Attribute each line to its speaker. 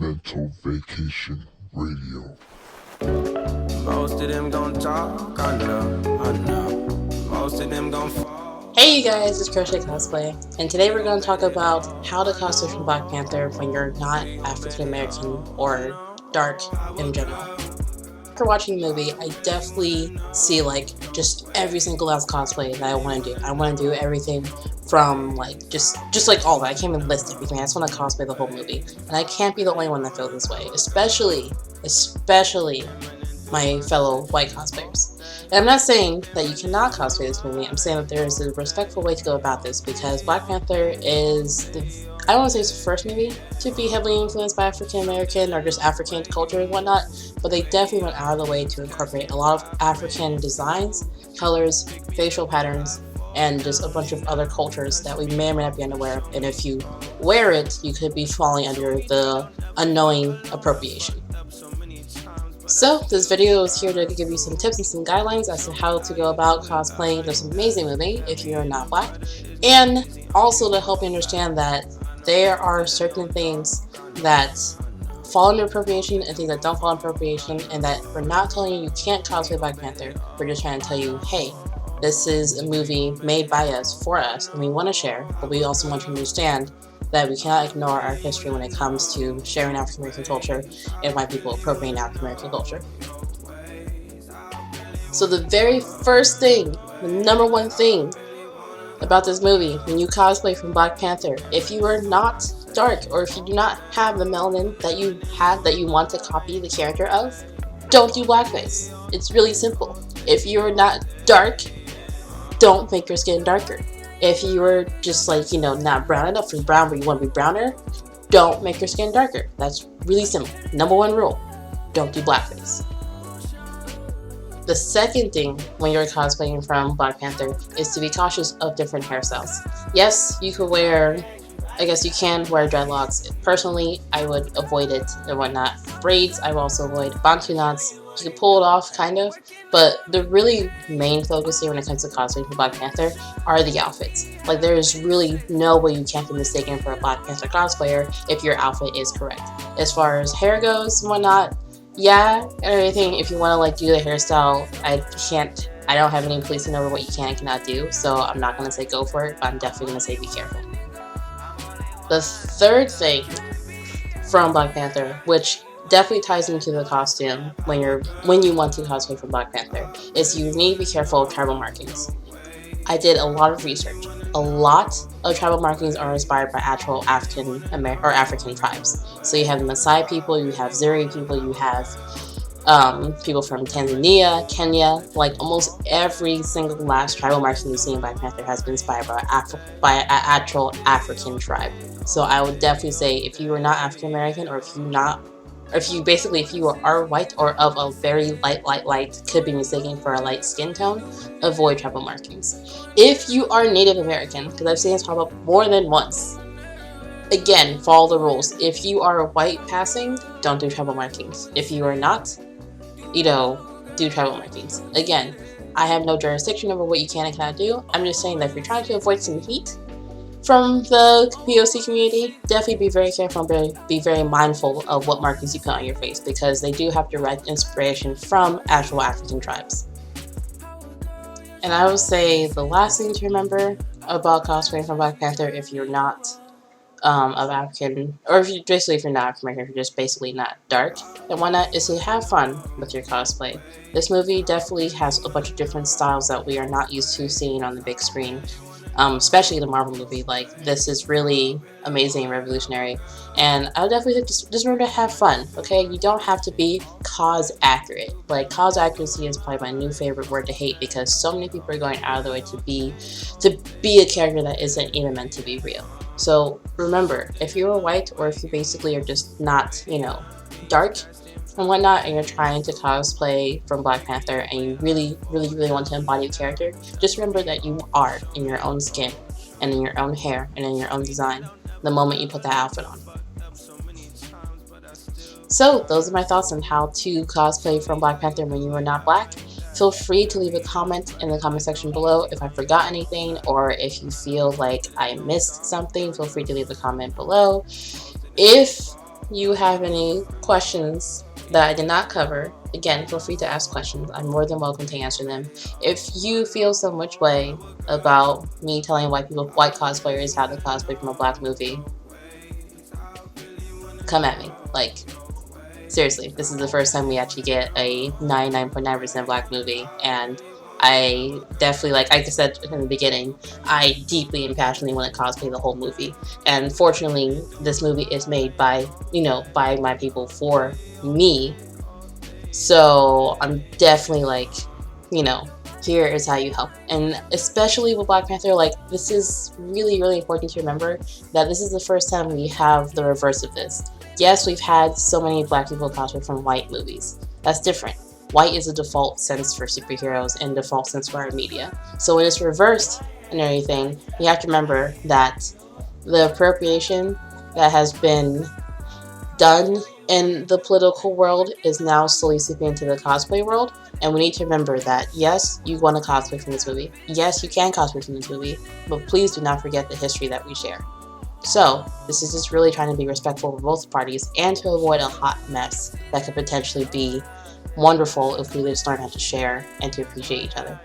Speaker 1: Mental Vacation Radio.
Speaker 2: Most of them gon' talk, I know. Most of them gon' fall.
Speaker 3: Hey you guys, it's Crochet Cosplay, and today we're going to talk about how to cosplay from Black Panther when you're not African American or dark in general. After watching the movie, I definitely see like just every single last cosplay that I want to do. I want to do everything from like just like all of it. I can't even list everything. I just want to cosplay the whole movie, and I can't be the only one that feels this way, especially my fellow white cosplayers. And I'm not saying that you cannot cosplay this movie. I'm saying that there is a respectful way to go about this, because Black Panther is I don't want to say it's the first movie to be heavily influenced by African American or just African culture and whatnot, but they definitely went out of the way to incorporate a lot of African designs, colors, facial patterns, and just a bunch of other cultures that we may or may not be unaware of. And if you wear it, you could be falling under the unknowing appropriation. So this video is here to give you some tips and some guidelines as to how to go about cosplaying this amazing movie if you're not black, and also to help you understand that there are certain things that fall under appropriation and things that don't fall under appropriation, and that we're not telling you can't cosplay Black Panther. We're just trying to tell you, hey, this is a movie made by us, for us, and we want to share, but we also want to understand that we cannot ignore our history when it comes to sharing African American culture and white people appropriating African American culture. So the very first thing, the number one thing about this movie, when you cosplay from Black Panther, if you are not dark, or if you do not have the melanin that you want to copy the character of, don't do blackface. It's really simple. If you're not dark, don't make your skin darker. If you're just like, not brown enough from brown but you want to be browner, don't make your skin darker. That's really simple. Number one rule, don't do blackface. The second thing when you're cosplaying from Black Panther is to be cautious of different hairstyles. Yes, you can wear dreadlocks. Personally, I would avoid it and whatnot. Braids, I would also avoid. Bantu knots, you can pull it off, kind of, but the really main focus here when it comes to cosplaying for Black Panther are the outfits. Like, there is really no way you can't be mistaken for a Black Panther cosplayer if your outfit is correct. As far as hair goes and whatnot, yeah, and everything, if you want to like do the hairstyle, I don't have any policing over what you can and cannot do, so I'm not going to say go for it, but I'm definitely going to say be careful. The third thing from Black Panther, which definitely ties into the costume when you want to cosplay from Black Panther, is you need to be careful of tribal markings. I did a lot of research. A lot of tribal markings are inspired by actual African tribes. So you have the Maasai people, you have Zuri people, you have people from Tanzania, Kenya. Like, almost every single last tribal marking you see in Black Panther has been inspired by an actual African tribe. So I would definitely say, if you are not African American, or if you are white or of a very light, could be mistaken for a light skin tone, avoid tribal markings. If you are Native American, because I've seen this pop up more than once, again, follow the rules. If you are white passing, don't do tribal markings. If you are not, do tribal markings. Again, I have no jurisdiction over what you can and cannot do. I'm just saying that if you're trying to avoid some heat from the POC community, definitely be very careful and be very mindful of what markings you put on your face, because they do have direct inspiration from actual African tribes. And I would say the last thing to remember about cosplaying from Black Panther, if you're not of African, or if you're not African American, if you're just basically not dark and whatnot, is to have fun with your cosplay. This movie definitely has a bunch of different styles that we are not used to seeing on the big screen. Especially the Marvel movie. Like, this is really amazing and revolutionary, and I would definitely just remember to have fun, okay? You don't have to be cause accurate. Like, cause accuracy is probably my new favorite word to hate, because so many people are going out of the way to be a character that isn't even meant to be real. So remember, if you're white, or if you basically are just not, dark and whatnot, and you're trying to cosplay from Black Panther, and you really want to embody the character, just remember that you are in your own skin, and in your own hair, and in your own design the moment you put that outfit on. So those are my thoughts on how to cosplay from Black Panther when you are not black. Feel free to leave a comment in the comment section below if I forgot anything, or if you feel like I missed something, feel free to leave a comment below. If you have any questions that I did not cover, again, feel free to ask questions. I'm more than welcome to answer them. If you feel so much way about me telling white cosplayers how to cosplay from a black movie, come at me. Like, seriously, this is the first time we actually get a 99.9% black movie, and I definitely, like I said in the beginning, I deeply and passionately want to cosplay the whole movie. And fortunately, this movie is made by, by my people for me. So I'm definitely like, here is how you help. And especially with Black Panther, like, this is really, really important to remember that this is the first time we have the reverse of this. Yes, we've had so many black people cosplay from white movies. That's different. White is a default sense for superheroes and default sense for our media. So when it's reversed and everything, you have to remember that the appropriation that has been done in the political world is now slowly seeping into the cosplay world. And we need to remember that, yes, you want to cosplay from this movie. Yes, you can cosplay from this movie. But please do not forget the history that we share. So, this is just really trying to be respectful of both parties and to avoid a hot mess that could potentially be wonderful if we just learn how to share and to appreciate each other.